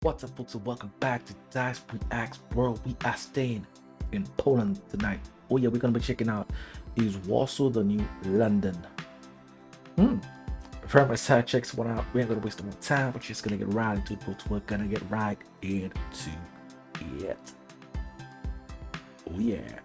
What's up, folks, and welcome back to Dyce Reacts World. We are staying in Poland tonight. Oh yeah, we're gonna be checking out is Warsaw the New London. Very much side checks one out. We ain't gonna waste more time. We're just gonna get right into it, folks. We're gonna get right into it. Oh yeah.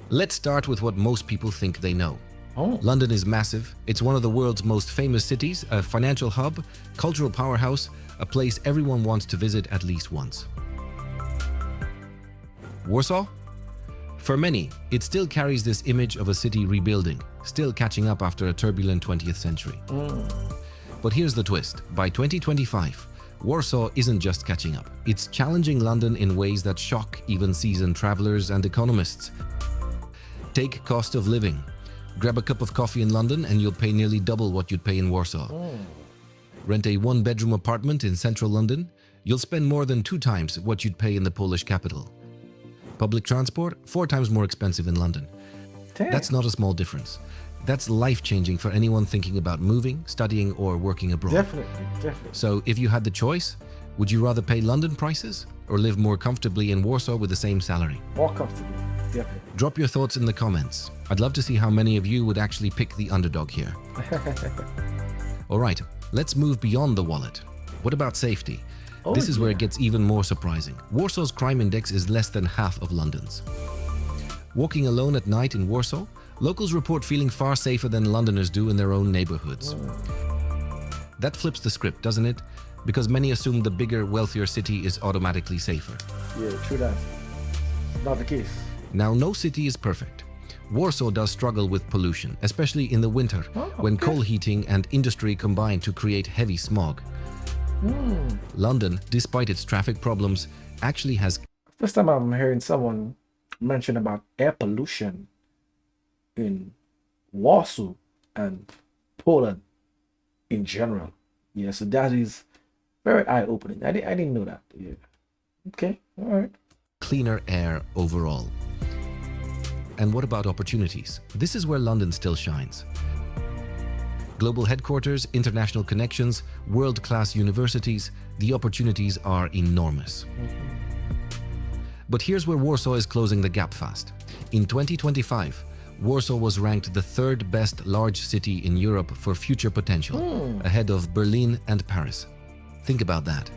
Let's start with what most people think they know. Oh, London is massive. It's one of the world's most famous cities, a financial hub, cultural powerhouse, a place everyone wants to visit at least once. Warsaw? For many, it still carries this image of a city rebuilding, still catching up after a turbulent 20th century. But here's the twist. By 2025, Warsaw isn't just catching up. It's challenging London in ways that shock even seasoned travelers and economists. Take cost of living. Grab a cup of coffee in London and you'll pay nearly double what you'd pay in Warsaw. Rent a one-bedroom apartment in central London, you'll spend more than 2 times what you'd pay in the Polish capital. Public transport, 4 times more expensive in London. damn. That's not a small difference. That's life-changing for anyone thinking about moving, studying, or working abroad. Definitely. So if you had the choice, would you rather pay London prices or live more comfortably in Warsaw with the same salary? More comfortable. Definitely. Drop your thoughts in the comments. I'd love to see how many of you would actually pick the underdog here. All right, let's move beyond the wallet. What about safety? This is where it gets even more surprising. Warsaw's crime index is less than half of London's. Walking alone at night in Warsaw, locals report feeling far safer than Londoners do in their own neighborhoods. That flips the script, doesn't it? Because many assume the bigger, wealthier city is automatically safer. Yeah, true that. Not the case. Now, no city is perfect. Warsaw does struggle with pollution, especially in the winter, when coal heating and industry combine to create heavy smog. London, despite its traffic problems, actually has... First time I'm hearing someone mention about air pollution in Warsaw and Poland in general. Yeah, so that is very eye-opening. I didn't know that. Yeah. Okay, all right. cleaner air overall. And what about opportunities? This is where London still shines. Global headquarters, international connections, world-class universities, the opportunities are enormous. But here's where Warsaw is closing the gap fast. In 2025, Warsaw was ranked the 3rd best large city in Europe for future potential, ahead of Berlin and Paris. Think about that.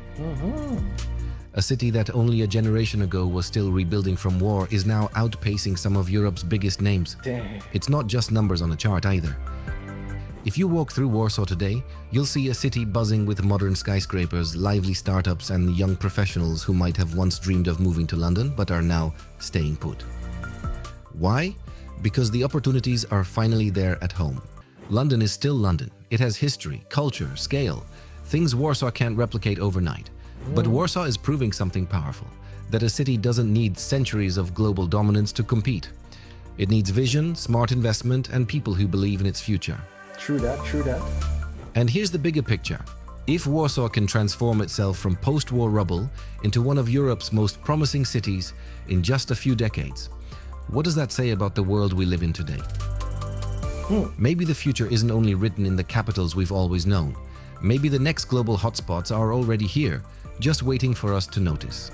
A city that only a generation ago was still rebuilding from war is now outpacing some of Europe's biggest names. Dang. It's not just numbers on a chart either. If you walk through Warsaw today, you'll see a city buzzing with modern skyscrapers, lively startups, and young professionals who might have once dreamed of moving to London but are now staying put. Why? Because the opportunities are finally there at home. London is still London. It has history, culture, scale, things Warsaw can't replicate overnight. But Warsaw is proving something powerful, that a city doesn't need centuries of global dominance to compete. It needs vision, smart investment, and people who believe in its future. True that, true that. And here's the bigger picture. If Warsaw can transform itself from post-war rubble into one of Europe's most promising cities in just a few decades, what does that say about the world we live in today? Maybe the future isn't only written in the capitals we've always known. Maybe the next global hotspots are already here, just waiting for us to notice.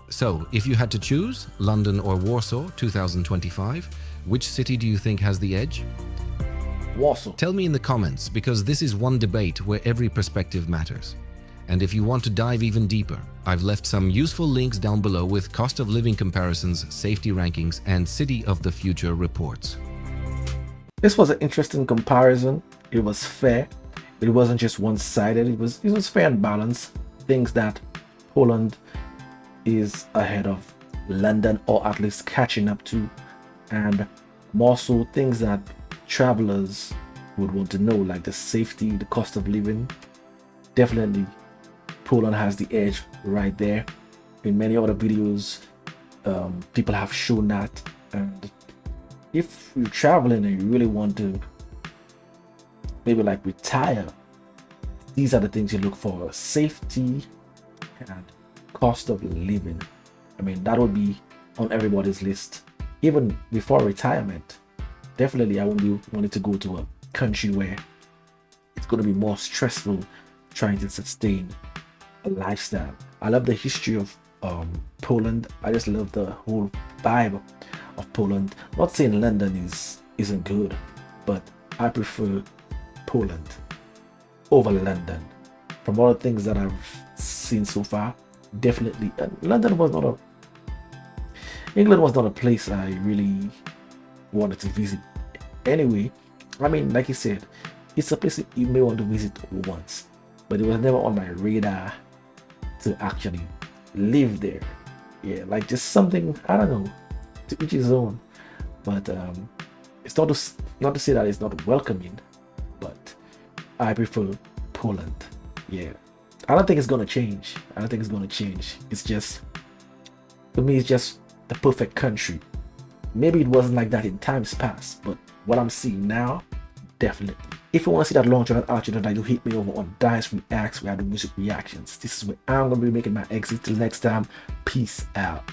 So, if you had to choose, London or Warsaw 2025, which city do you think has the edge? Warsaw. Tell me in the comments, because this is one debate where every perspective matters. And if you want to dive even deeper, I've left some useful links down below with cost of living comparisons, safety rankings, and City of the Future reports. This was an interesting comparison. It was fair. It wasn't just one-sided. It was fair and balanced. Things that Poland is ahead of London, or at least catching up to, and more so things that travelers would want to know, like the safety, the cost of living. Definitely Poland has the edge right there. In many other videos, people have shown that. And if you're traveling and you really want to maybe like retire, these are the things you look for: safety and cost of living. I mean, that would be on everybody's list even before retirement. definitely I won't be wanting to go to a country where it's going to be more stressful trying to sustain a lifestyle. I love the history of Poland. I just love the whole vibe of Poland. Not saying London isn't good, but I prefer Poland over London. From all the things that I've seen so far, definitely London was not a England was not a place I really wanted to visit. Anyway, I mean, like you said, it's a place you may want to visit once, but it was never on my radar to actually live there. Yeah, like just something, I don't know, to each his own. But it's not to say that it's not welcoming, but I prefer Poland. Yeah, I don't think it's gonna change. I don't think it's gonna change. It's just, to me, it's just the perfect country. Maybe it wasn't like that in times past, but what I'm seeing now, definitely. If you want to see that launch or that outro, that you hit me over on Dyce Reacts, where I do music reactions. This is where I'm gonna be making my exit. Till next time, peace out.